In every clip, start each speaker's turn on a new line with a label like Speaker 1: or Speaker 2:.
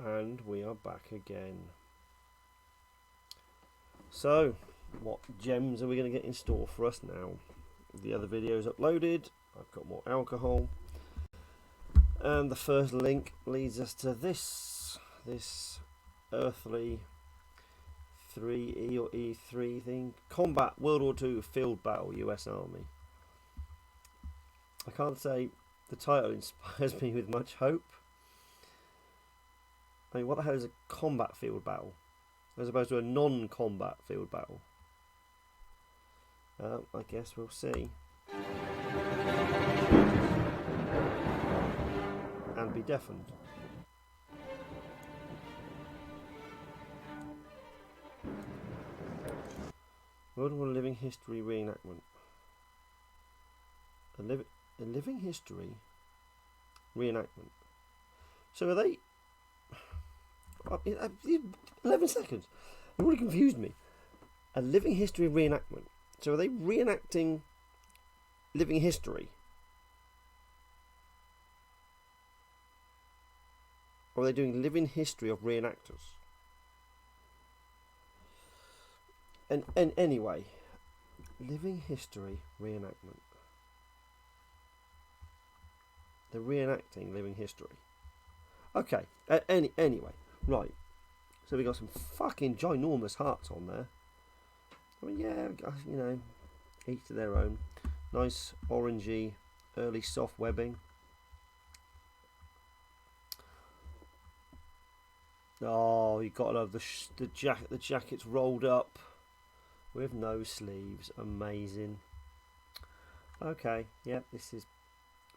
Speaker 1: And we are back again. So, what gems are we going to get in store for us now? The other video is uploaded. I've got more alcohol. And the first link leads us to this earthly 3E or E3 thing. Combat World War II Field Battle US Army. I can't say the title inspires me with much hope. I mean, what the hell is a combat field battle as opposed to a non-combat field battle? I guess we'll see. And be deafened. World War Living History Reenactment. A living history reenactment. So are they... 11 seconds. It really confused me. A living history reenactment. So are they reenacting living history? Or are they doing living history of reenactors? And anyway, living history reenactment. They're reenacting living history. Okay. Anyway, right. So we got some fucking ginormous hearts on there. I mean, yeah, you know, each to their own. Nice orangey, early soft webbing. Oh, you got to love the jacket. The jacket's rolled up with no sleeves. Amazing. Okay, yeah, this is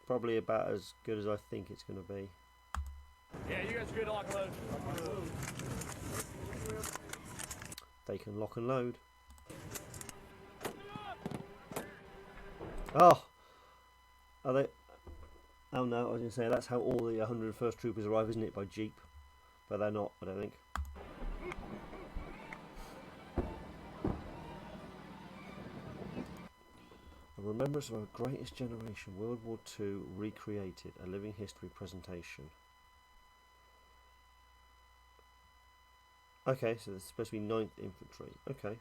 Speaker 1: probably about as good as I think it's going to be.
Speaker 2: Yeah, you guys are good to lock and load.
Speaker 1: They can lock and load. Oh, are they? Oh no, I was going to say that's how all the 101st Troopers arrive, isn't it? By jeep, but they're not. I don't think. A remembrance of our greatest generation, World War II recreated, a living history presentation. Okay, so this is supposed to be 9th Infantry. Okay.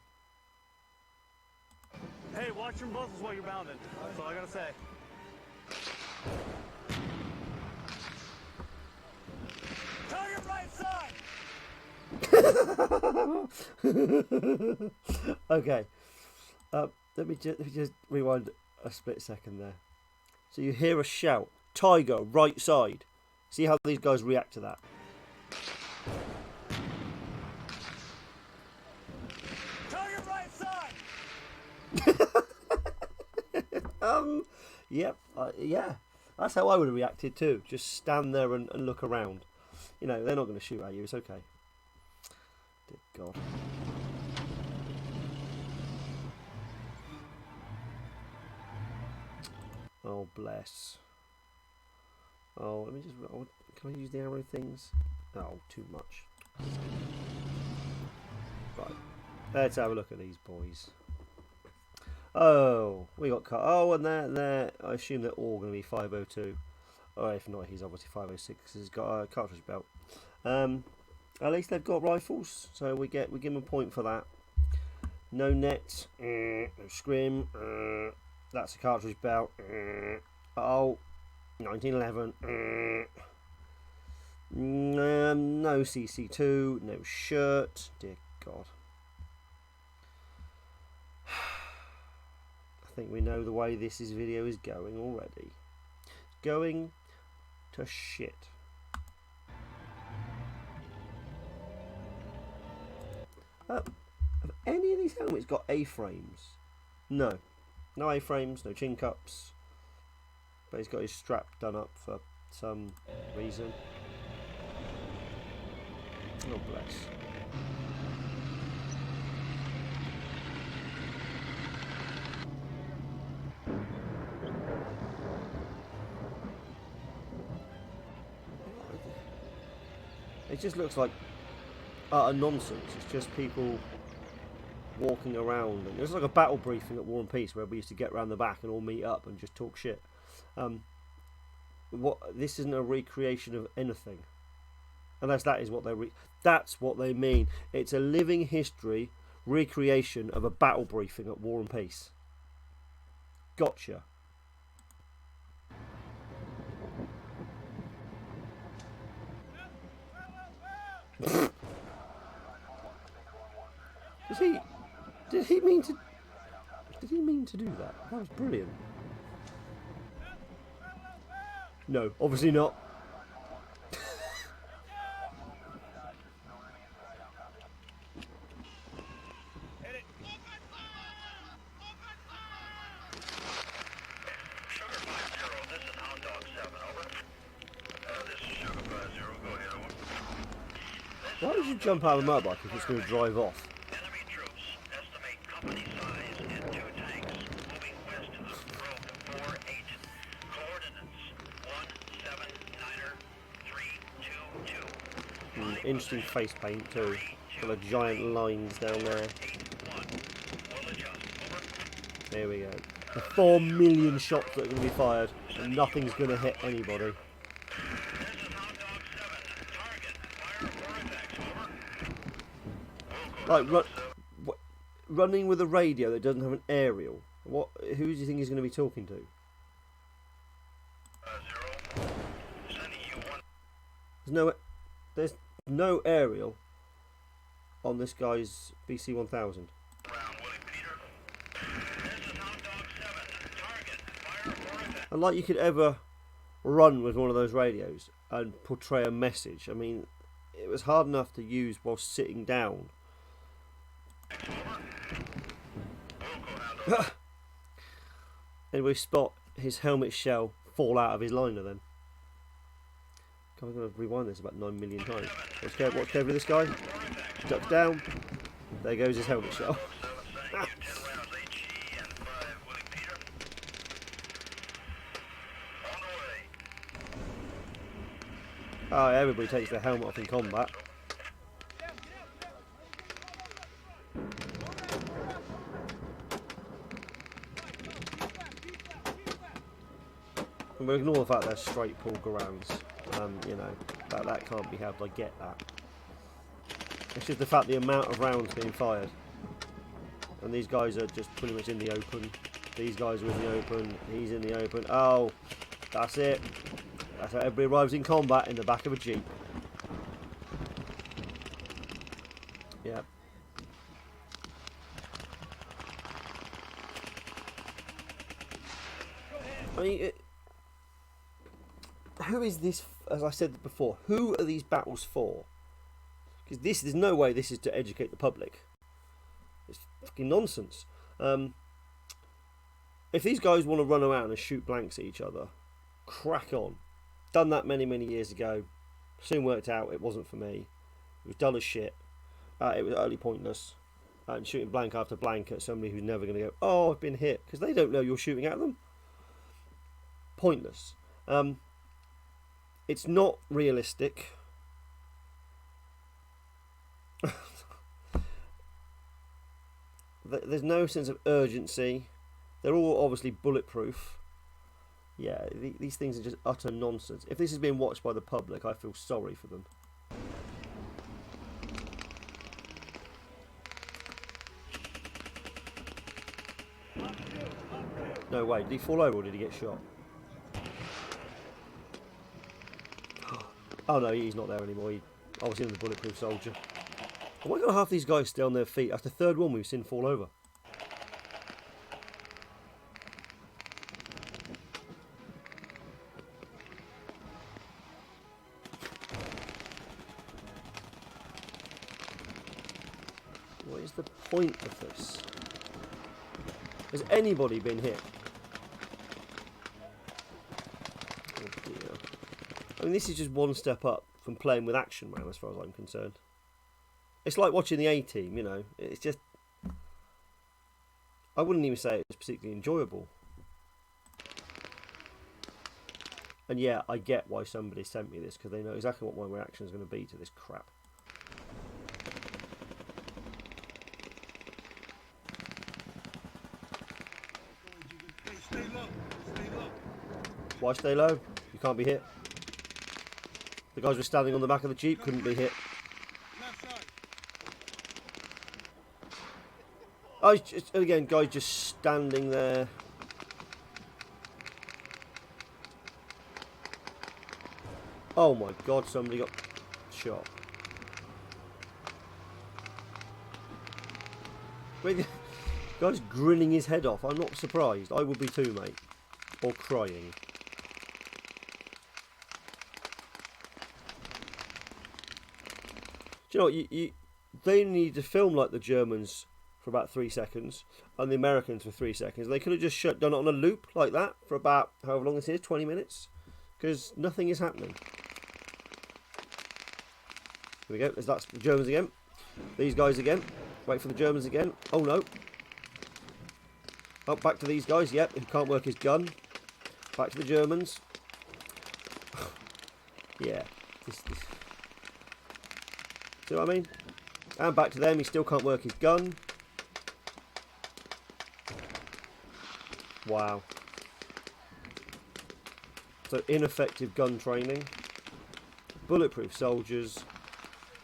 Speaker 2: Hey, watch your muzzles while you're mounting. That's all I gotta say.
Speaker 1: Target right side! Okay. Let me just rewind a split second there. So you hear a shout, Tiger, right side. See how these guys react to that.
Speaker 2: Target right side!
Speaker 1: Yep, yeah. That's how I would have reacted too. Just stand there and look around. You know, they're not going to shoot at you. It's okay. Dear God. Oh, bless. Oh, let me just... Oh, can I use the arrow things? Oh, too much. Right. Let's have a look at these boys. Oh, we got cut. Oh, and they're... I assume they're all going to be 502. Oh, if not, he's obviously 506 because he's got a cartridge belt. At least they've got rifles, so we give them a point for that. No net, no scrim. That's a cartridge belt. Oh, 1911. No CC2, no shirt. Dear God. I think we know the way this video is going already. Going to shit. Have any of these helmets got A-frames? No. No A-frames, no chin cups. But he's got his strap done up for some reason. Oh, bless. It just looks like utter nonsense. It's just people walking around. And it's like a battle briefing at War and Peace where we used to get round the back and all meet up and just talk shit. This isn't a recreation of anything. Unless that is what that's what they mean. It's a living history recreation of a battle briefing at War and Peace. Gotcha. Did he mean to do that? That was brilliant. No, obviously not. Why would you jump out of the motorbike if it's going to drive off?
Speaker 3: Enemy troops estimate company size in 2 tanks moving west to the road 48. Coordinates 179er322.
Speaker 1: Interesting face paint too. Got the giant lines down there. There we go. The 4 million shots that are going to be fired, and nothing's going to hit anybody. Like running with a radio that doesn't have an aerial. Who do you think he's going to be talking to? There's no aerial on this guy's BC 1000. And like you could ever run with one of those radios and portray a message. I mean, it was hard enough to use while sitting down. Anyway, spot his helmet shell fall out of his liner then. I'm going to rewind this about 9 million times. Watch carefully this guy. Ducks down. There goes his helmet shell. Oh, everybody takes their helmet off in combat. And we'll ignore the fact they're straight pull grounds. You know, that can't be helped, I get that. It's just the fact the amount of rounds being fired. And these guys are just pretty much in the open. These guys are in the open, he's in the open. Oh, that's it. That's how everybody arrives in combat, in the back of a Jeep. Yeah. I mean, who is this, as I said before, who are these battles for? Because there's no way this is to educate the public. It's fucking nonsense. If these guys want to run around and shoot blanks at each other, crack on. Done that many years ago. Soon worked out it wasn't for me. It was dull as shit. It was utterly pointless. And shooting blank after blank at somebody who's never going to go, oh, I've been hit, because they don't know you're shooting at them. Pointless. It's not realistic. There's no sense of urgency. They're all obviously bulletproof. Yeah, these things are just utter nonsense. If this is being watched by the public, I feel sorry for them. No way, did he fall over or did he get shot? Oh no, he's not there anymore. He obviously was a bulletproof soldier. Why can't half these guys stay on their feet? That's the third one we've seen fall over. What is the point of this? Has anybody been hit? Oh dear. I mean, this is just one step up from playing with Action Man, as far as I'm concerned. It's like watching the A-Team, you know. It's just... I wouldn't even say it was particularly enjoyable. And yeah, I get why somebody sent me this, because they know exactly what my reaction is going to be to this crap.
Speaker 2: Stay low. Stay low.
Speaker 1: Why stay low? You can't be hit. The guys were standing on the back of the Jeep, couldn't be hit. I just, again, guys just standing there. Oh my God, somebody got shot. Wait, guy's grinning his head off. I'm not surprised. I would be too, mate. Or crying. Do you know what? They need to film like the Germans for about 3 seconds and the Americans for 3 seconds. They could have just done it on a loop like that for about however long this is, 20 minutes, because nothing is happening. Here we go. That's the Germans again. These guys again. Wait for the Germans again. Oh no. Oh, back to these guys. Yep, he can't work his gun. Back to the Germans. Yeah. See what I mean? And back to them. He still can't work his gun. Wow. So ineffective gun training. Bulletproof soldiers.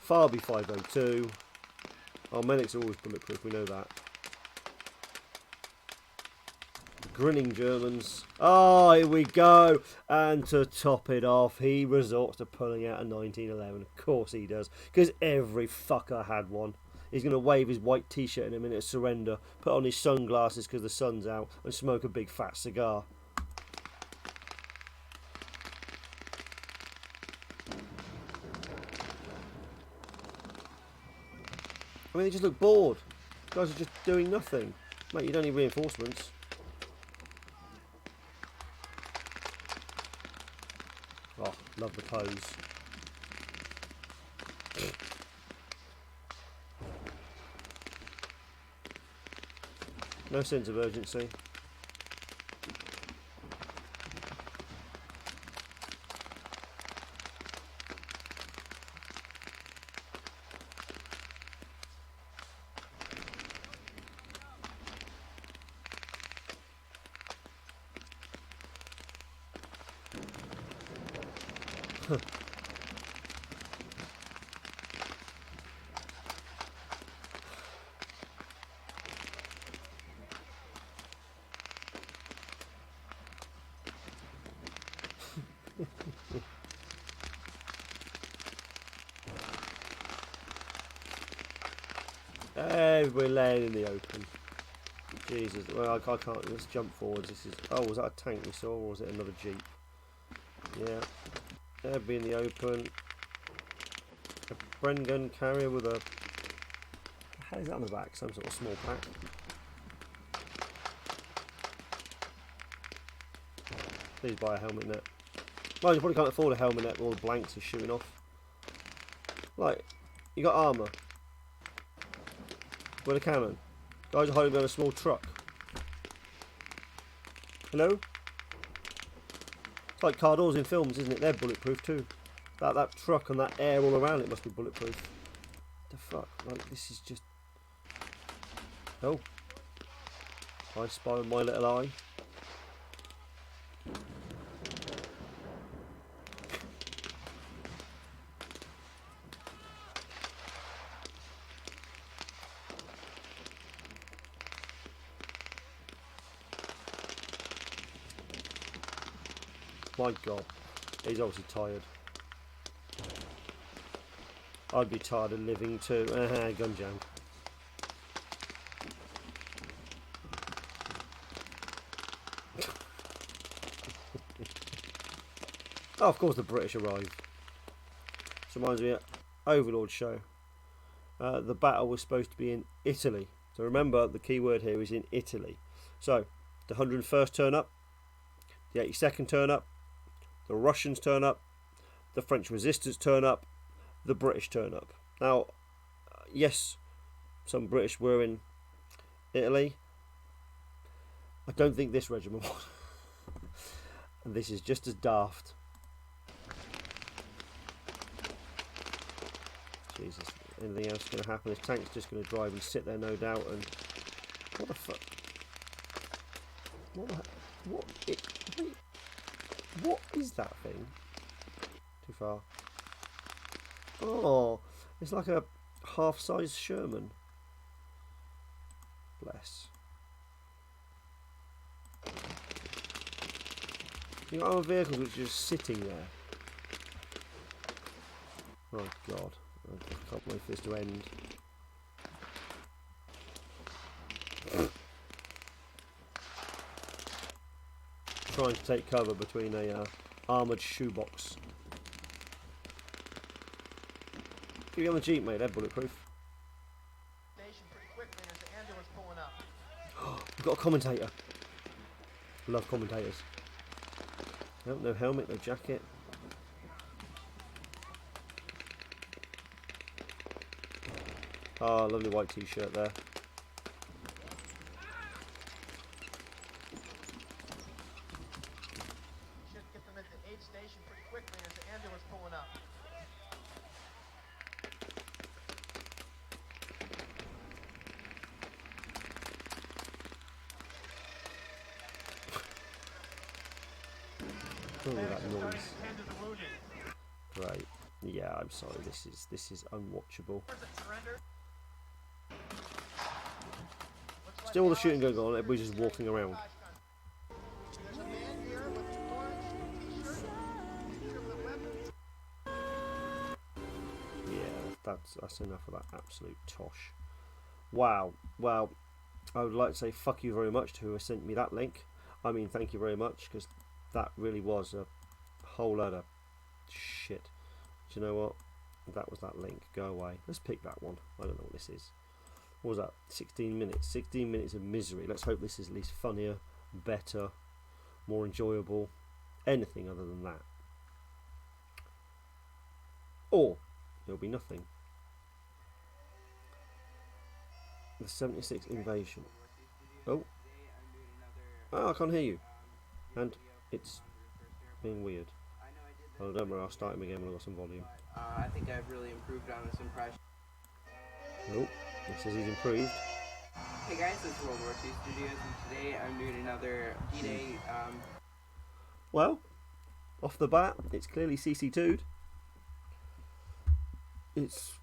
Speaker 1: Farby 502. Our medics are always bulletproof, we know that. Grinning Germans. Oh, here we go. And to top it off, he resorts to pulling out a 1911. Of course he does. Because every fucker had one. He's going to wave his white t-shirt in a minute of surrender, put on his sunglasses because the sun's out, and smoke a big fat cigar. I mean, they just look bored. Guys are just doing nothing. Mate, you don't need reinforcements. Oh, love the pose. No sense of urgency. We're laying in the open. Jesus, well, I can't. Let's jump forwards. This is. Oh, was that a tank we saw, or was it another Jeep? Yeah. Everybody in the open. A Bren gun carrier with a. How is that on the back? Some sort of small pack. Please buy a helmet net. Well, you probably can't afford a helmet net with all the blanks are shooting off. Like, you got armour. With a cannon. Guys are hiding behind a small truck. Hello? It's like car doors in films, isn't it? They're bulletproof too. That truck and that air all around it must be bulletproof. What the fuck? Like, this is just... Oh. I spy with my little eye. My God, he's obviously tired. I'd be tired of living too. Gun jam. Oh, of course the British arrived. This reminds me of Overlord show. The battle was supposed to be in Italy. So remember, the key word here is in Italy. So, the 101st turn up, the 82nd turn up, the Russians turn up, the French resistance turn up, the British turn up. Now, yes, some British were in Italy. I don't think this regiment was. And this is just as daft. Jesus, anything else going to happen? This tank's just going to drive and sit there, no doubt. And what the fuck? What is that thing? Too far. Oh, it's like a half-size Sherman. Bless. You got other vehicles which are just sitting there. Oh God, I can't wait for this to end. Trying to take cover between a armoured shoebox. Keep you on the Jeep, mate. They're bulletproof. We've got a commentator. Love commentators. Nope, no helmet, no jacket. Ah, lovely white t-shirt there.
Speaker 4: Should get them at the aid station pretty quickly. There's an ambulance pulling up.
Speaker 1: Oh, that noise. Great. Yeah, I'm sorry. This is unwatchable. Still all the shooting going on. Everybody's just walking around.
Speaker 4: There's a man here with an orange t-shirt with a weapon.
Speaker 1: Yeah, that's enough of that absolute tosh. Wow. Well, I would like to say fuck you very much to whoever sent me that link. I mean, thank you very much, because that really was a whole lot of shit. Do you know what? That was that link. Go away. Let's pick that one. I don't know what this is. What was that? 16 minutes. 16 minutes of misery. Let's hope this is at least funnier, better, more enjoyable. Anything other than that. Or it'll be nothing. The 76 invasion. Oh, I can't hear you. And it's being weird. Oh, don't worry, I'll start him again when I've got some volume.
Speaker 5: I think I've really improved on this impression.
Speaker 1: Nope, it says he's improved.
Speaker 5: Hey guys, it's World War II Studios, and today I'm doing another D-Day.
Speaker 1: Well, off the bat, it's clearly CC2'd. It's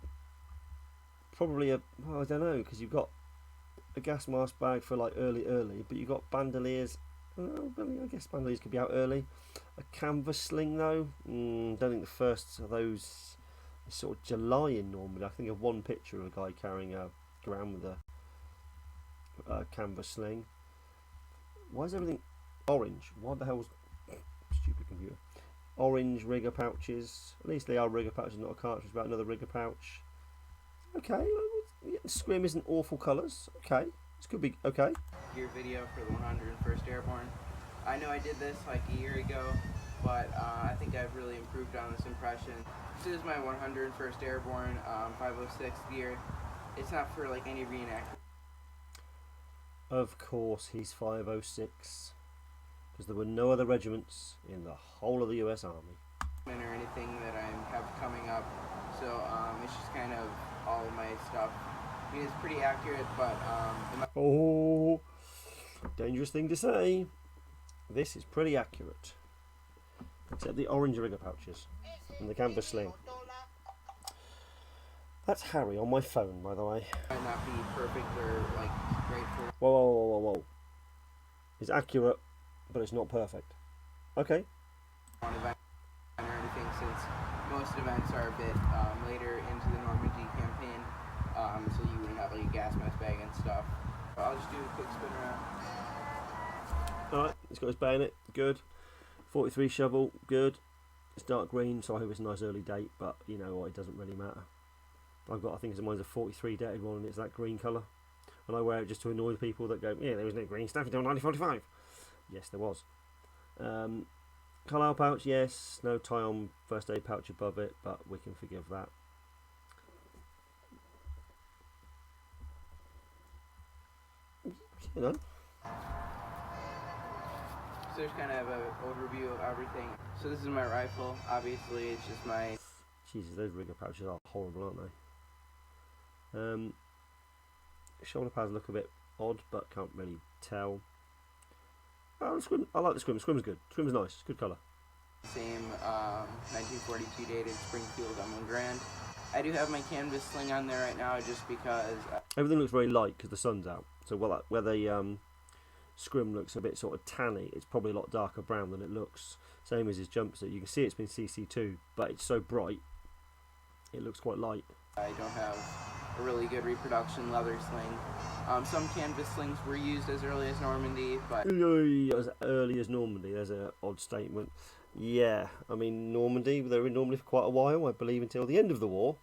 Speaker 1: probably well, I don't know, because you've got a gas mask bag for like early, but you've got bandoliers. Well, I guess bandoliers could be out early. A canvas sling though, don't think the first of those is sort of July-in normally. I think of one picture of a guy carrying around with a canvas sling. Why is everything orange? What the hell's stupid computer? Orange rigger pouches. At least they are rigger pouches, not a cartridge, but another rigger pouch. Okay, scrim isn't awful colours. Okay, this could be okay.
Speaker 5: Your video for the 101st Airborne. I know I did this like a year ago, but I think I've really improved on this impression. This is my 101st Airborne 506 gear. It's not for like any reenactment.
Speaker 1: Of course he's 506, because there were no other regiments in the whole of the US Army.
Speaker 5: Or anything that I have coming up, so it's just kind of all of my stuff. I mean, it's pretty accurate, but
Speaker 1: Oh, dangerous thing to say. This is pretty accurate, except the orange rigger pouches and the canvas sling. That's Harry on my phone, by the way.
Speaker 5: might not be perfect or like great for.
Speaker 1: Whoa. It's accurate, but it's not perfect. Okay.
Speaker 5: One event or anything, since most events are a bit later into the Normandy campaign, so you wouldn't have like a gas mask bag and stuff. I'll just do a quick spin around.
Speaker 1: Alright, he's got his bayonet, good. 43 shovel, good. It's dark green, so I hope it's a nice early date, but you know what, it doesn't really matter. I think mine's a 43 dated one and it's that green colour. And I wear it just to annoy the people that go, yeah, there was no green stuff until 1945. Yes, there was. Carlisle pouch, yes. No tie on first aid pouch above it, but we can forgive that. You know.
Speaker 5: So there's kind of an overview of everything. So this is my rifle. Obviously, it's just my.
Speaker 1: Jesus, those rigger pouches are horrible, aren't they? Shoulder pads look a bit odd, but can't really tell. Oh, the scrim. I like the scrim. Scrim's good. Scrim's nice. Good colour.
Speaker 5: Same 1942 dated Springfield M1 Grand. I do have my canvas sling on there right now just because.
Speaker 1: Everything looks very light because the sun's out. So where the scrim looks a bit sort of tanny, it's probably a lot darker brown than it looks. Same as his jumpsuit. You can see it's been CC2, but it's so bright, it looks quite light.
Speaker 5: I don't have a really good reproduction leather sling. Some canvas slings were used as early as Normandy, but
Speaker 1: As early as Normandy, there's an odd statement. Yeah, I mean, Normandy, they were in Normandy for quite a while, I believe, until the end of the war.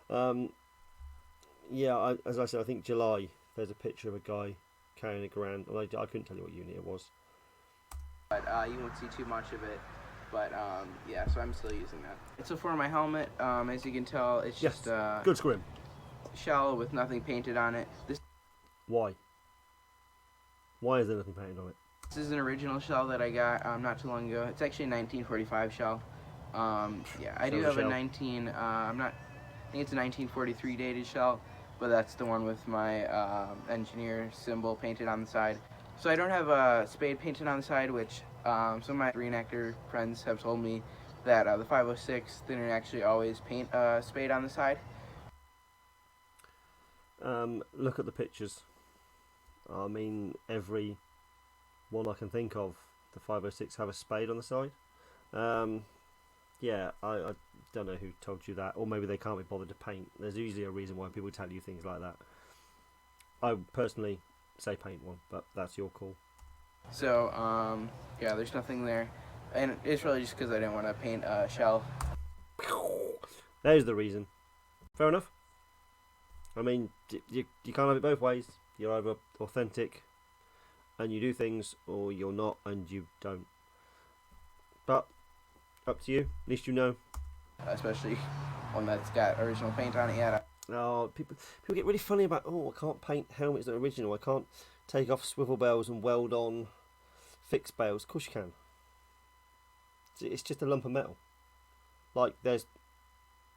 Speaker 1: Yeah, as I said, I think July, there's a picture of a guy carrying a grand. I couldn't tell you what unit it was.
Speaker 5: But you won't see too much of it. But yeah, so I'm still using that. So for my helmet, as you can tell, it's
Speaker 1: Yes,
Speaker 5: just a
Speaker 1: good scrim.
Speaker 5: shell with nothing painted on it.
Speaker 1: Why? Why is there nothing painted on it?
Speaker 5: This is an original shell that I got not too long ago. It's actually a 1945 shell. Yeah, I do have a 19. I think it's a 1943 dated shell, but that's the one with my engineer symbol painted on the side. So I don't have a spade painted on the side, which some of my reenactor friends have told me that the 506 didn't actually always paint a spade on the side.
Speaker 1: Look at the pictures. I mean, every one I can think of, the 506 have a spade on the side. Yeah, I don't know who told you that, or maybe they can't be bothered to paint. There's usually a reason why people tell you things like that. I personally say paint one, but that's your call.
Speaker 5: So yeah, there's nothing there, and it's really just because I didn't want to paint a shell.
Speaker 1: There's the reason. Fair enough. I mean, you can't have it both ways. You're either authentic and you do things, or you're not and you don't. But up to you. At least you know.
Speaker 5: Especially one that's got original paint on it yet.
Speaker 1: Oh, people get really funny about, oh, I can't paint helmets that are original. I can't take off swivel bells and weld on fixed bells. Of course you can. It's just a lump of metal. Like, there's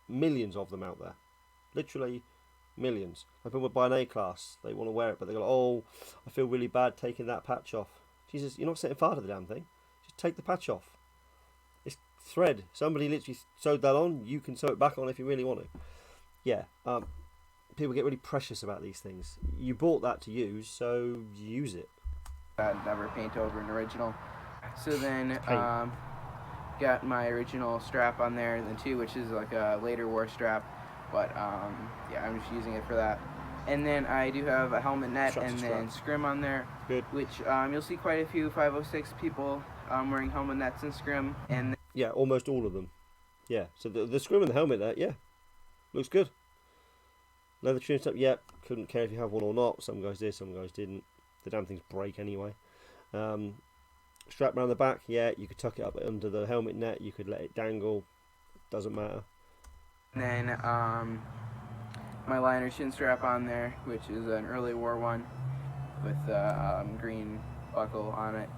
Speaker 1: millions of them out there. Literally millions. Like, people buy an A-class, they want to wear it, but they go, oh, I feel really bad taking that patch off. Jesus, you're not setting fire to the damn thing. Just take the patch off. It's thread. Somebody literally sewed that on. You can sew it back on if you really want to. Yeah, people get really precious about these things. You bought that to use, so use it.
Speaker 5: I'd never paint over an original. So then got my original strap on there, and then too, which is like a later war strap, but yeah, I'm just using it for that. And then I do have a helmet net and then scrim on there.
Speaker 1: Good.
Speaker 5: Which you'll see quite a few 506 people wearing helmet nets and scrim. And
Speaker 1: yeah, almost all of them. Yeah, so the scrim and the helmet net, yeah, looks good. Leather trim stuff, yeah, couldn't care if you have one or not. Some guys did, some guys didn't. The damn things break anyway. Strap around the back, yeah, you could tuck it up under the helmet net, you could let it dangle, doesn't matter.
Speaker 5: And then my liner shin strap on there, which is an early war one with green buckle on it.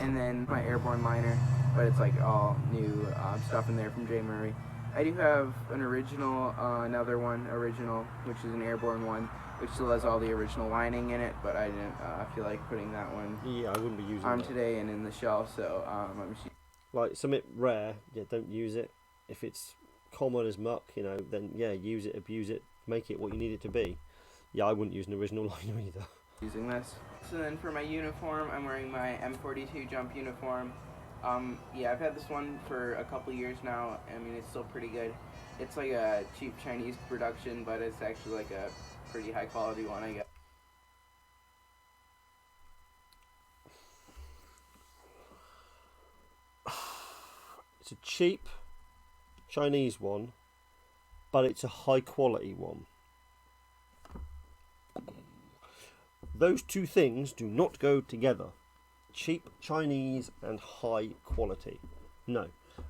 Speaker 5: And then my airborne liner, but it's like all new stuff in there from J. Murray. I do have an original, another one original, which is an airborne one, which still has all the original lining in it, but I didn't feel like putting that one
Speaker 1: Yeah, I wouldn't be using
Speaker 5: on
Speaker 1: that.
Speaker 5: today and in the shell, so I'm just...
Speaker 1: Like, something rare, yeah, don't use it. If it's common as muck, you know, then yeah, use it, abuse it, make it what you need it to be. Yeah, I wouldn't use an original liner either.
Speaker 5: Using this. So then for my uniform, I'm wearing my M42 jump uniform. Yeah, I've had this one for a couple years now. I mean, it's still pretty good. It's like a cheap Chinese production, but it's actually like a pretty high quality one, I guess.
Speaker 1: It's a cheap Chinese one, but it's a high quality one. Those two things do not go together. Cheap Chinese and high quality. No.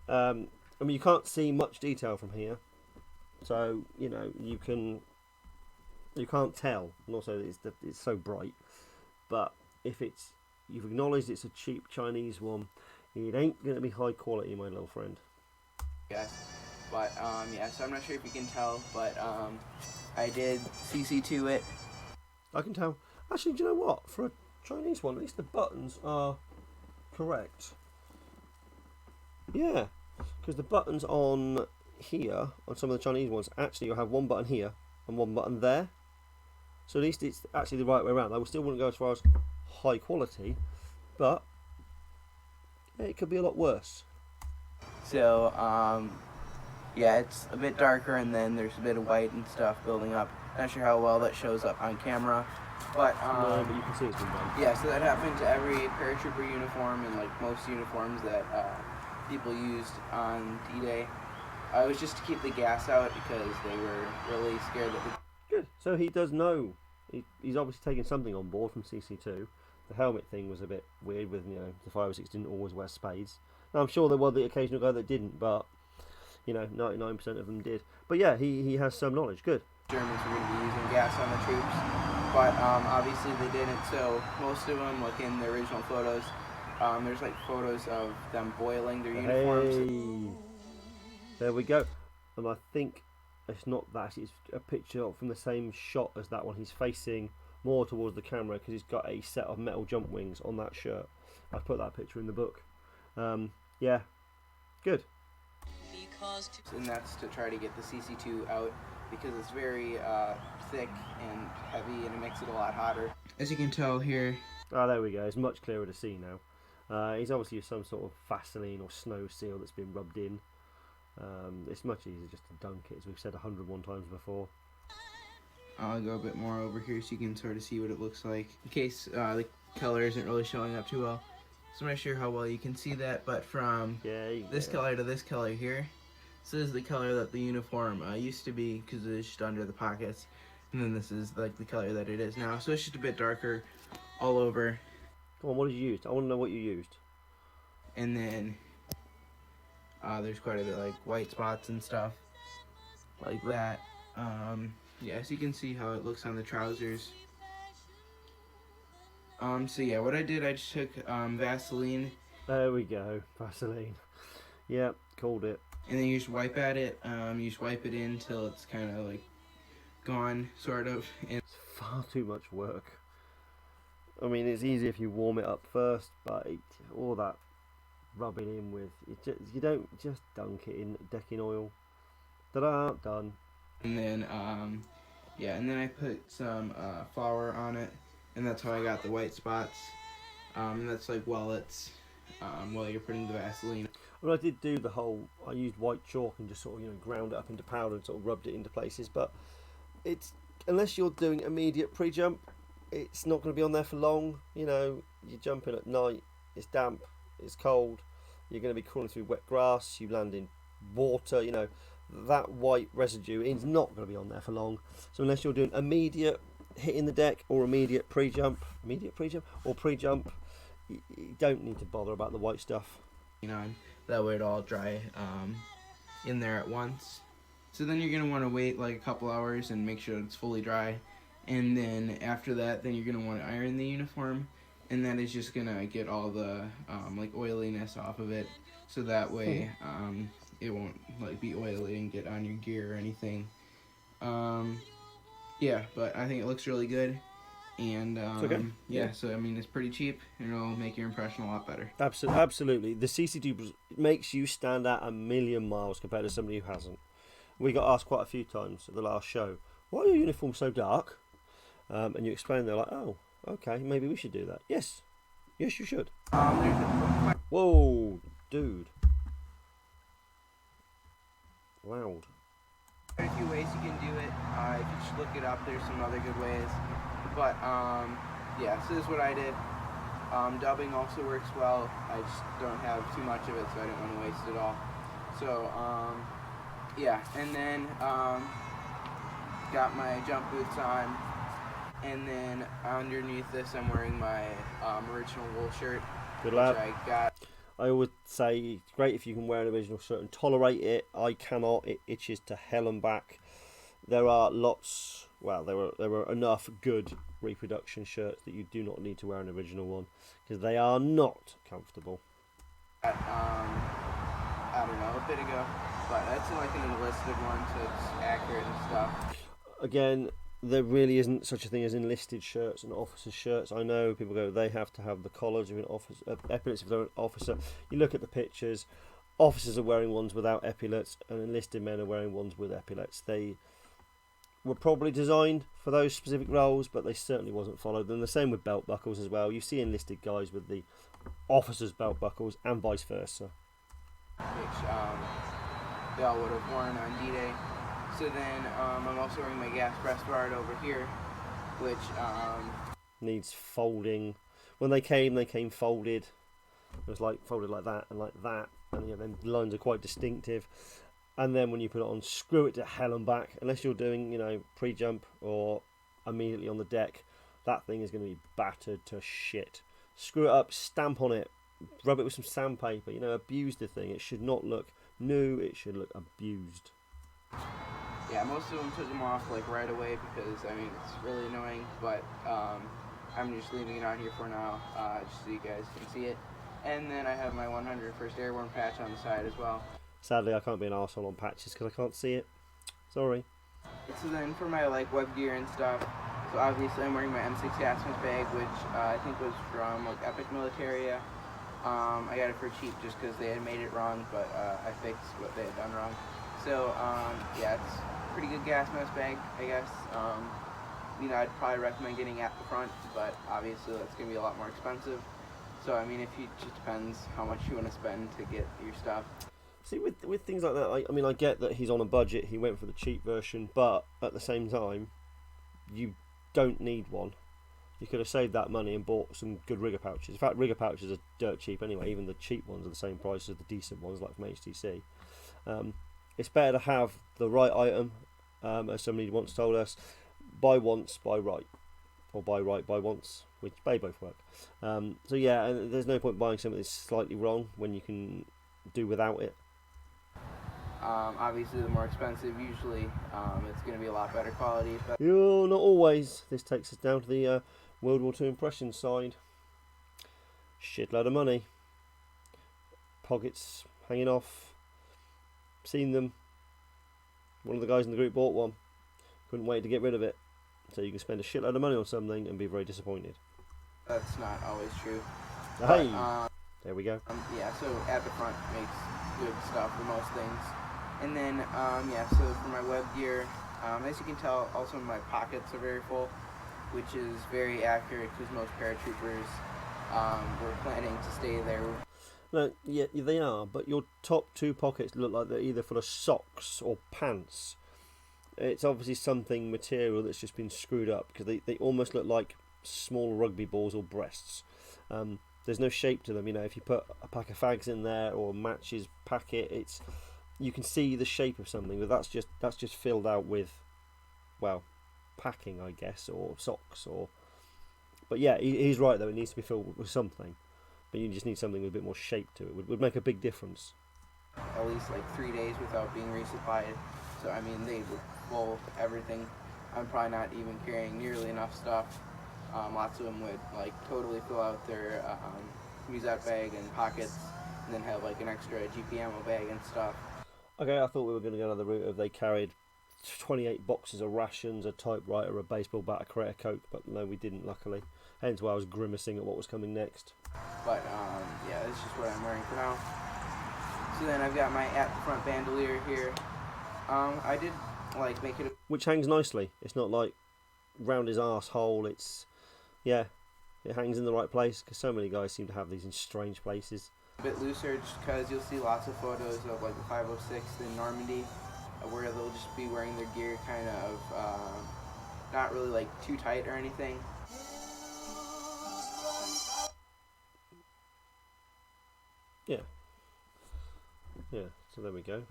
Speaker 1: I mean, you can't see much detail from here, so you know you can't tell, and also it's so bright. But if you've acknowledged it's a cheap Chinese one, it ain't going to be high quality, my little friend.
Speaker 5: Yes. But yeah, so I'm not sure if you can tell, but I did CC2 it.
Speaker 1: I can tell. Actually, do you know what? For a Chinese one, at least the buttons are correct. Yeah, because the buttons on here on some of the Chinese ones, actually you'll have one button here and one button there. So at least it's actually the right way around. I still wouldn't go as far as high quality, but it could be a lot worse.
Speaker 5: So, yeah, it's a bit darker, and then there's a bit of white and stuff building up. Not sure how well that shows up on camera, but
Speaker 1: No, but you can see it's been done.
Speaker 5: yeah. So that happened to every paratrooper uniform and like most uniforms that people used on D-Day. It was just to keep the gas out because they were really scared that the
Speaker 1: Good. So he does know. He's obviously taken something on board from CC2. The helmet thing was a bit weird with, the 506 didn't always wear spades. Now I'm sure there was the occasional guy that didn't, but 99% of them did. But yeah, he has some knowledge. Good.
Speaker 5: Germans were going to be using gas on the troops, but obviously they didn't. So most of them, like in the original photos, there's like photos of them boiling their uniforms.
Speaker 1: Hey, there we go. And I think it's not that. It's a picture from the same shot as that one. He's facing more towards the camera because he's got a set of metal jump wings on that shirt. I've put that picture in the book. Yeah, good.
Speaker 5: And that's to try to get the CC2 out because it's very thick and heavy, and it makes it a lot hotter. As you can tell here.
Speaker 1: Oh, there we go. It's much clearer to see now. He's obviously used some sort of Vaseline or snow seal that's been rubbed in. It's much easier just to dunk it, as we've said 101 times before.
Speaker 5: I'll go a bit more over here so you can sort of see what it looks like. In case the color isn't really showing up too well. So I'm not sure how well you can see that, but from this color to this color here, this is the color that the uniform used to be because it's just under the pockets. And then this is like the color that it is now. So it's just a bit darker all over.
Speaker 1: Come on, what did you use? I want to know what you used.
Speaker 5: And then there's quite a bit like white spots and stuff like that. Yeah, so you can see how it looks on the trousers. So yeah, what I did, I just took Vaseline.
Speaker 1: There we go, Vaseline. Yeah, called it.
Speaker 5: And then you just wipe at it. You just wipe it in till it's kind of like gone, sort of. And
Speaker 1: It's far too much work. I mean, it's easy if you warm it up first, but all that rubbing in with, you don't just dunk it in decking oil. Ta-da, done.
Speaker 5: And then, yeah, and then I put some flour on it, and that's how I got the white spots. And that's like while you're putting the Vaseline.
Speaker 1: Well, I did do I used white chalk and just sort of, ground it up into powder and sort of rubbed it into places, but unless you're doing immediate pre-jump, it's not going to be on there for long. You're jumping at night, it's damp, it's cold, you're going to be crawling through wet grass, you land in water, that white residue is not going to be on there for long. So unless you're doing immediate hitting the deck or immediate pre-jump, or pre-jump, you don't need to bother about the white stuff.
Speaker 5: That way it all dry in there at once. So then you're going to want to wait like a couple hours and make sure it's fully dry. And then after that, then you're going to want to iron the uniform. And that is just going to get all the like oiliness off of it. So that way it won't like be oily and get on your gear or anything. Yeah, but I think it looks really good. And
Speaker 1: okay.
Speaker 5: Yeah, so I mean it's pretty cheap and it'll make your impression a lot better.
Speaker 1: Absolutely. The CC2 makes you stand out a million miles compared to somebody who hasn't. We got asked quite a few times at the last show, why are your uniforms so dark? And you explain, they're like, oh, okay, maybe we should do that. Yes, you should. Whoa, dude. Loud.
Speaker 5: There's a few ways you can do it. If you just look it up, there's some other good ways. But yeah, so this is what I did. Dubbing also works well. I just don't have too much of it, so I didn't want to waste it all. So yeah, and then got my jump boots on, and then underneath this I'm wearing my original wool shirt,
Speaker 1: Good
Speaker 5: which
Speaker 1: lad.
Speaker 5: I got.
Speaker 1: I would say it's great if you can wear an original shirt and tolerate it. I cannot. It itches to hell and back. There are lots. Well, there were enough good reproduction shirts that you do not need to wear an original one because they are not comfortable.
Speaker 5: I don't know, a bit ago, but that's like an enlisted one, so it's accurate and stuff.
Speaker 1: Again, there really isn't such a thing as enlisted shirts and officer shirts. I know people go, they have to have the collars of an officer, epaulets if they're an officer. You look at the pictures. officers are wearing ones without epaulets, and enlisted men are wearing ones with epaulets. They were probably designed for those specific roles, but they certainly wasn't followed. And the same with belt buckles as well. You see enlisted guys with the officers' belt buckles, and vice versa.
Speaker 5: Which they all would have worn on D-Day. So then I'm also wearing my gas breast guard over here, which
Speaker 1: needs folding. When they came folded. It was like folded like that, and yeah, then the lines are quite distinctive. And then when you put it on, screw it to hell and back. Unless you're doing, pre-jump or immediately on the deck, that thing is going to be battered to shit. Screw it up, stamp on it, rub it with some sandpaper. Abuse the thing. It should not look new. It should look abused.
Speaker 5: Yeah, most of them took them off like right away because it's really annoying. But I'm just leaving it on here for now, just so you guys can see it. And then I have my 101st Airborne patch on the side as well.
Speaker 1: Sadly, I can't be an arsehole on patches because I can't see it. Sorry.
Speaker 5: So then for my web gear and stuff, so obviously I'm wearing my M6 Gasmas bag, which I think was from Epic Militaria. I got it for cheap just because they had made it wrong, but I fixed what they had done wrong. So yeah, it's a pretty good gas mask bag, I guess. I'd probably recommend getting at the front, but obviously that's going to be a lot more expensive. So it just depends how much you want to spend to get your stuff.
Speaker 1: See, with things like that, I get that he's on a budget. He went for the cheap version, but at the same time, you don't need one. You could have saved that money and bought some good rigger pouches. In fact, rigger pouches are dirt cheap anyway. Even the cheap ones are the same price as the decent ones, like from HTC. It's better to have the right item, as somebody once told us. Buy once, buy right. Or buy right, buy once, which they both work. So yeah, and there's no point buying something that's slightly wrong when you can do without it.
Speaker 5: Obviously, the more expensive, usually it's going to be a lot better quality. But
Speaker 1: Not always. This takes us down to the World War II impression side. Shitload of money. Pockets hanging off. Seen them. One of the guys in the group bought one. Couldn't wait to get rid of it. So you can spend a shitload of money on something and be very disappointed.
Speaker 5: that's not always true.
Speaker 1: Hey,
Speaker 5: But,
Speaker 1: there we go.
Speaker 5: yeah, so at the front makes good stuff for most things. And then, yeah, so for my web gear, as you can tell, also my pockets are very full, which is very accurate because most paratroopers were planning to stay there.
Speaker 1: No, yeah, they are, but your top two pockets look like they're either full of socks or pants. It's obviously something material that's just been screwed up because they almost look like small rugby balls or breasts. There's no shape to them. If you put a pack of fags in there or a matches packet, you can see the shape of something, but that's just filled out with, well, packing, I guess, or socks, But yeah, he's right though. It needs to be filled with something, but you just need something with a bit more shape to it. Would make a big difference.
Speaker 5: At least like 3 days without being resupplied. So they were full of everything. I'm probably not even carrying nearly enough stuff. Lots of them would totally fill out their musette bag and pockets, and then have an extra GP ammo bag and stuff.
Speaker 1: Okay, I thought we were going to go down the route of they carried 28 boxes of rations, a typewriter, a baseball bat, a crate of Coke, but no, we didn't, luckily. Hence why I was grimacing at what was coming next.
Speaker 5: But yeah, this is just what I'm wearing for now. So then I've got my at the front bandolier here. I did make it
Speaker 1: Which hangs nicely. It's not round his arsehole. Yeah, it hangs in the right place because so many guys seem to have these in strange places.
Speaker 5: a bit looser just because you'll see lots of photos of the 506 in Normandy where they'll just be wearing their gear kind of not really too tight or anything.
Speaker 1: Yeah, so there we go.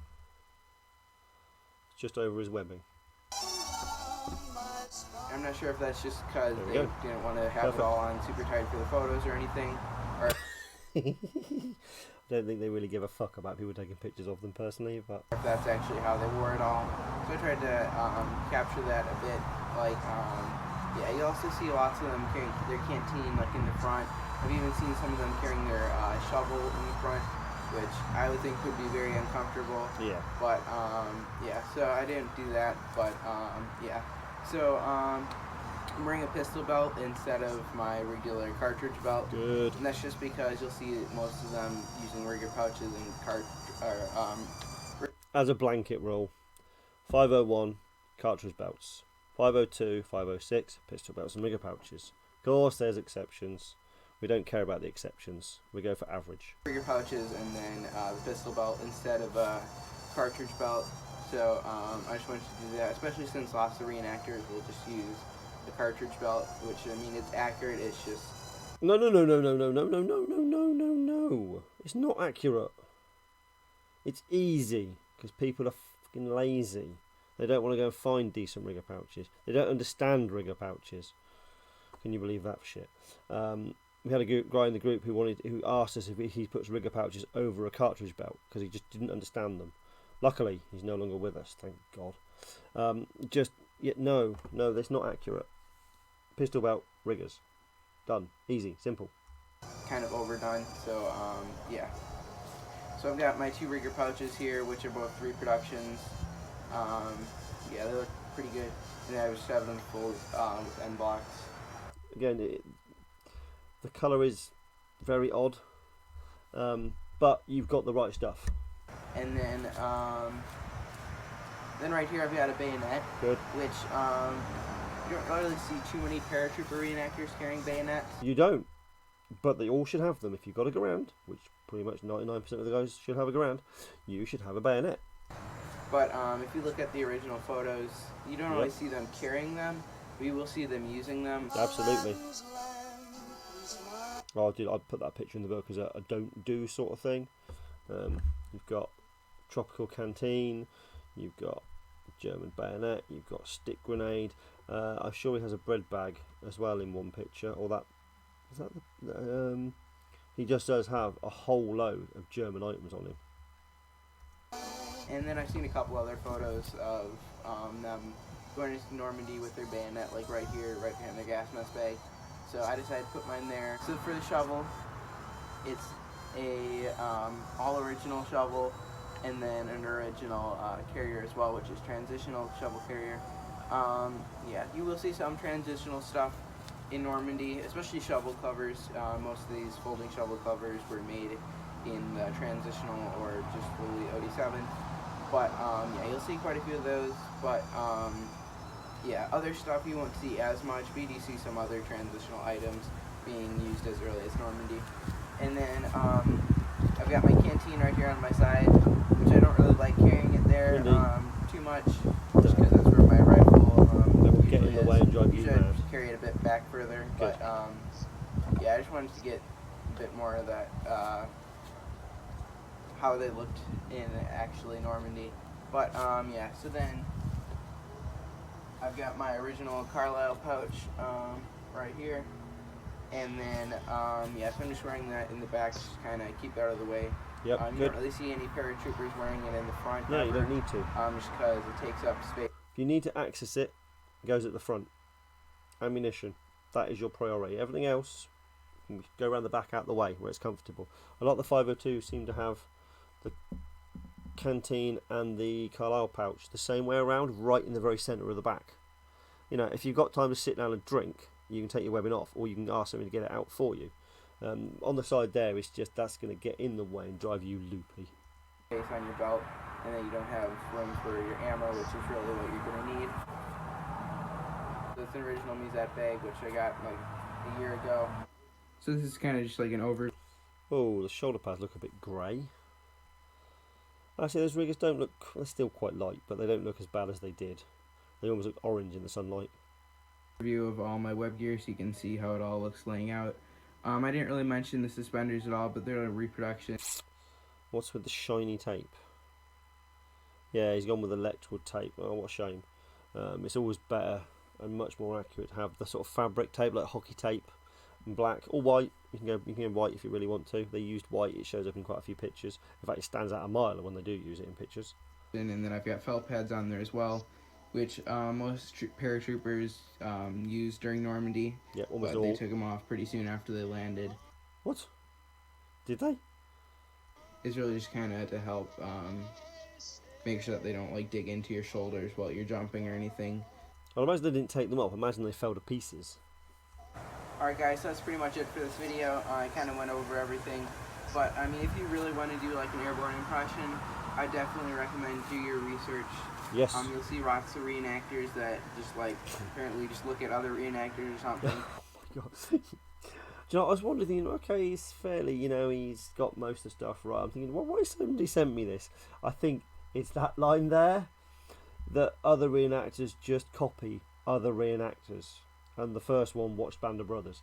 Speaker 1: It's just over his webbing.
Speaker 5: I'm not sure if that's just because
Speaker 1: There we
Speaker 5: they
Speaker 1: go.
Speaker 5: didn't want to have
Speaker 1: Perfect.
Speaker 5: it all on super tight for the photos or anything. Or
Speaker 1: I don't think they really give a fuck about people taking pictures of them personally, but
Speaker 5: if that's actually how they wore it all. So I tried to capture that a bit. Yeah, you also see lots of them carrying their canteen in the front. I've even seen some of them carrying their shovel in the front, which I would think would be very uncomfortable.
Speaker 1: yeah.
Speaker 5: But yeah, so I didn't do that. But yeah, so I'm wearing a pistol belt instead of my regular cartridge belt.
Speaker 1: Good.
Speaker 5: And that's just because you'll see most of them using rigger pouches and
Speaker 1: As a blanket rule, 501 cartridge belts, 502, 506 pistol belts and rigger pouches. Of course, there's exceptions. We don't care about the exceptions. We go for average.
Speaker 5: Trigger pouches and then the pistol belt instead of a cartridge belt. So I just wanted to do that, especially since lots of reenactors will just use the cartridge belt, which I mean it's accurate. It's just
Speaker 1: No. It's not accurate. It's easy because people are fucking lazy. They don't want to go and find decent rigger pouches. They don't understand rigger pouches. Can you believe that shit? We had a guy in the group who asked us if he puts rigger pouches over a cartridge belt because he just didn't understand them. Luckily, he's no longer with us, thank God. No, that's not accurate. Pistol belt, riggers. Done. Easy, simple.
Speaker 5: kind of overdone. So yeah. So I've got my 2 rigger pouches here, which are both reproductions. Yeah, they look pretty good. And then I just have them full with end blocks.
Speaker 1: Again, the colour is very odd, but you've got the right stuff.
Speaker 5: And then right here I've got a bayonet.
Speaker 1: Good.
Speaker 5: Which you don't really see too many paratrooper reenactors carrying bayonets.
Speaker 1: You don't, but they all should have them. If you've got a Garand, which pretty much 99% of the guys should have a Garand, you should have a bayonet.
Speaker 5: But if you look at the original photos, you don't always see them carrying them. We will see them using them.
Speaker 1: Absolutely. Oh, I'd put that picture in the book as a don't do sort of thing. You've got tropical canteen, you've got German bayonet, you've got stick grenade. I'm sure he has a bread bag as well in one picture. Or that is that the, he just does have a whole load of German items on him.
Speaker 5: And then I've seen a couple other photos of them going into Normandy with their bayonet, like right here, right behind their gas mask bag. So I decided to put mine there. So for the shovel, it's a all original shovel, and then an original carrier as well, which is transitional shovel carrier. Yeah, you will see some transitional stuff in Normandy, especially shovel covers. Most of these folding shovel covers were made in the transitional or just fully OD7. But yeah, you'll see quite a few of those. But yeah, other stuff you won't see as much. But you do see some other transitional items being used as early as Normandy. And then I've got my canteen right here on my side, which I don't really like carrying it there too much, just because that's where my rifle
Speaker 1: will get in the way and drive you
Speaker 5: should
Speaker 1: mad.
Speaker 5: carry it a bit back further.
Speaker 1: Good.
Speaker 5: But yeah, I just wanted to get a bit more of that, how they looked in actually Normandy. But yeah, so then I've got my original Carlisle pouch right here. And then, yeah, so I'm just wearing that in the back, just kind of keep it out of the way.
Speaker 1: Yep,
Speaker 5: you
Speaker 1: good.
Speaker 5: don't really see any paratroopers wearing it in the front.
Speaker 1: No,
Speaker 5: ever,
Speaker 1: you don't need to.
Speaker 5: just because it takes up space.
Speaker 1: If you need to access it, it goes at the front. Ammunition, that is your priority. Everything else, you can go around the back out the way where it's comfortable. A lot of the 502 seem to have the canteen and the Carlisle pouch the same way around, right in the very centre of the back. You know, if you've got time to sit down and drink, you can take your weapon off, or you can ask somebody to get it out for you. On the side there, it's just that's going to get in the way and drive you loopy.
Speaker 5: Space on your belt, and then you don't have room for your ammo, which is really what you're going to need. So it's an original Muzat bag, which I got like a year ago. So this is kind of just like an over.
Speaker 1: Oh, the shoulder pads look a bit grey. Actually, those riggers don't look. They're still quite light, but they don't look as bad as they did. They almost look orange in the sunlight.
Speaker 5: View of all my web gear, so you can see how it all looks laying out. I didn't really mention the suspenders at all, but they're a reproduction.
Speaker 1: What's with the shiny tape? Yeah, he's gone with electrical tape. Oh, what a shame. It's always better and much more accurate to have the sort of fabric tape, like hockey tape, in black or white. You can go white if you really want to. They used white. It shows up in quite a few pictures. In fact, it stands out a mile when they do use it in pictures.
Speaker 5: And then I've got felt pads on there as well, which most paratroopers used during Normandy.
Speaker 1: Yeah, almost
Speaker 5: but
Speaker 1: all.
Speaker 5: They took them off pretty soon after they landed.
Speaker 1: What? Did they?
Speaker 5: It's really just kind of to help make sure that they don't like dig into your shoulders while you're jumping or anything.
Speaker 1: Well, imagine they didn't take them off. Imagine they fell to pieces.
Speaker 5: Alright guys, so that's pretty much it for this video. I kind of went over everything. But I mean, if you really want to do like an airborne impression, I definitely recommend do your research.
Speaker 1: Yes.
Speaker 5: You'll see lots of reenactors that just like apparently just look at other reenactors or something.
Speaker 1: God. Do you know, I was wondering, okay, he's fairly, he's got most of the stuff right. I'm thinking, well, why somebody sent me this? I think it's that line there that other reenactors just copy other reenactors. And the first one watched Band of Brothers.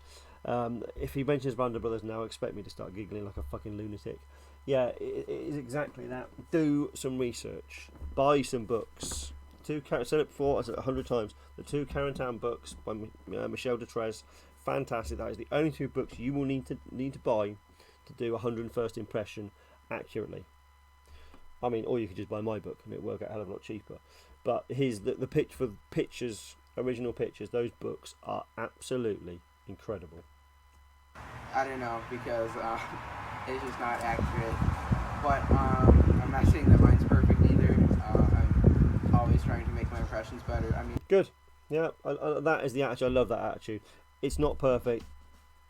Speaker 1: If he mentions Band of Brothers now, expect me to start giggling like a fucking lunatic. Yeah, it is exactly that. Do some research. Buy some books. Said it before, I said it 100 times. The 2 Carentan books by Michel Detrez. Fantastic. That is the only 2 books you will need to buy to do a 101st impression accurately. I mean, or you could just buy my book and it'll work out a hell of a lot cheaper. But the pitch for pictures, original pictures, those books are absolutely incredible.
Speaker 5: I don't know because it's just not accurate. But I'm not saying that mine's perfect either. I'm always trying to make my impressions better. I mean,
Speaker 1: good. Yeah, that is the attitude. I love that attitude. It's not perfect.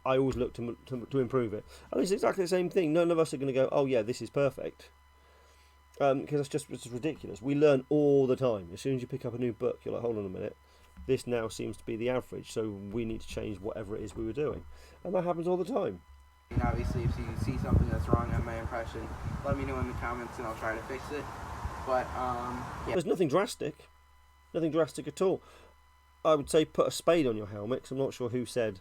Speaker 1: I always look to improve it. And it's exactly the same thing. None of us are going to go, oh yeah, this is perfect. Because it's ridiculous. We learn all the time. As soon as you pick up a new book, you're like, hold on a minute. This now seems to be the average, so we need to change whatever it is we were doing. And that happens all the time.
Speaker 5: And obviously, if you see something that's wrong on my impression, let me know in the comments and I'll try to fix it. But, yeah.
Speaker 1: There's nothing drastic. Nothing drastic at all. I would say put a spade on your helmet, because I'm not sure who said,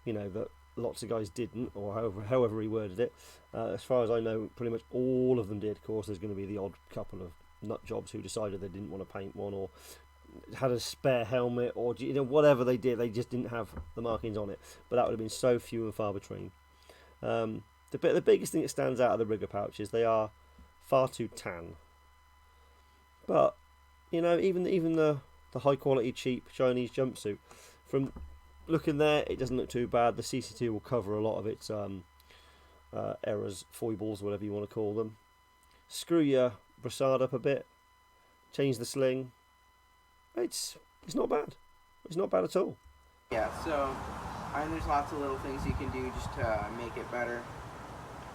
Speaker 1: that lots of guys didn't, or however he worded it. As far as I know, pretty much all of them did. Of course, there's going to be the odd couple of nut jobs who decided they didn't want to paint one, or had a spare helmet, or whatever they did, they just didn't have the markings on it. But that would have been so few and far between. The biggest thing that stands out of the rigger pouches, they are far too tan. But even the high quality cheap Chinese jumpsuit, from looking there, it doesn't look too bad. The CC2 will cover a lot of its errors, foibles, whatever you want to call them. Screw your brassard up a bit, change the sling. It's not bad. It's not bad at all.
Speaker 5: Yeah, so there's lots of little things you can do just to make it better.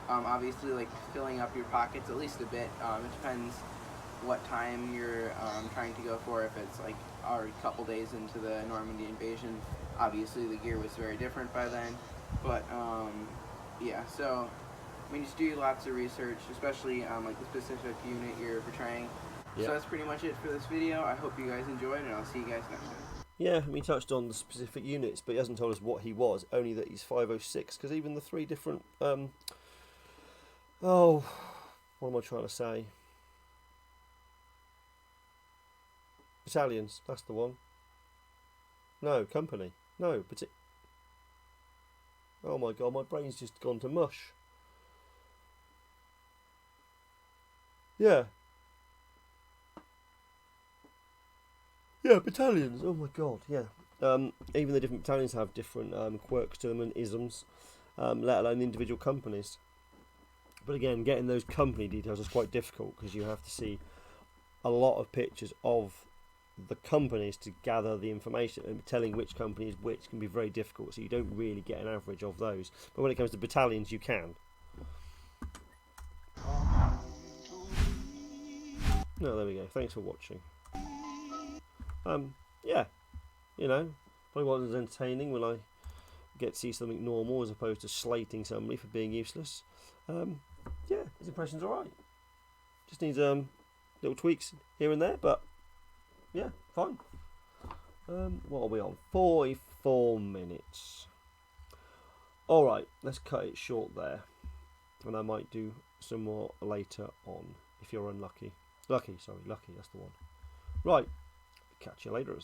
Speaker 5: Obviously, like filling up your pockets at least a bit. It depends what time you're trying to go for. If it's like already a couple days into the Normandy invasion, obviously the gear was very different by then. But yeah, so just do lots of research, especially like the specific unit you're portraying.
Speaker 1: Yeah.
Speaker 5: So that's pretty much it for this video. I hope you guys enjoyed, and I'll see you guys next time.
Speaker 1: Yeah, he touched on the specific units, but he hasn't told us what he was, only that he's 506, because even the 3 different, what am I trying to say? Battalions, that's the one. No, company. No, but oh my god, my brain's just gone to mush. Yeah. Yeah, battalions. Oh my god, yeah. Even the different battalions have different quirks to them and isms, let alone the individual companies. But again, getting those company details is quite difficult because you have to see a lot of pictures of the companies to gather the information, and telling which company is which can be very difficult, so you don't really get an average of those. But when it comes to battalions, you can. No, there we go. Thanks for watching. Yeah, probably wasn't as entertaining when I get to see something normal as opposed to slating somebody for being useless. Yeah, his impression's alright. Just needs little tweaks here and there, but yeah, fine. What are we on? 44 minutes. Alright, let's cut it short there. And I might do some more later on if you're unlucky. Lucky, that's the one. Right. Catch you later.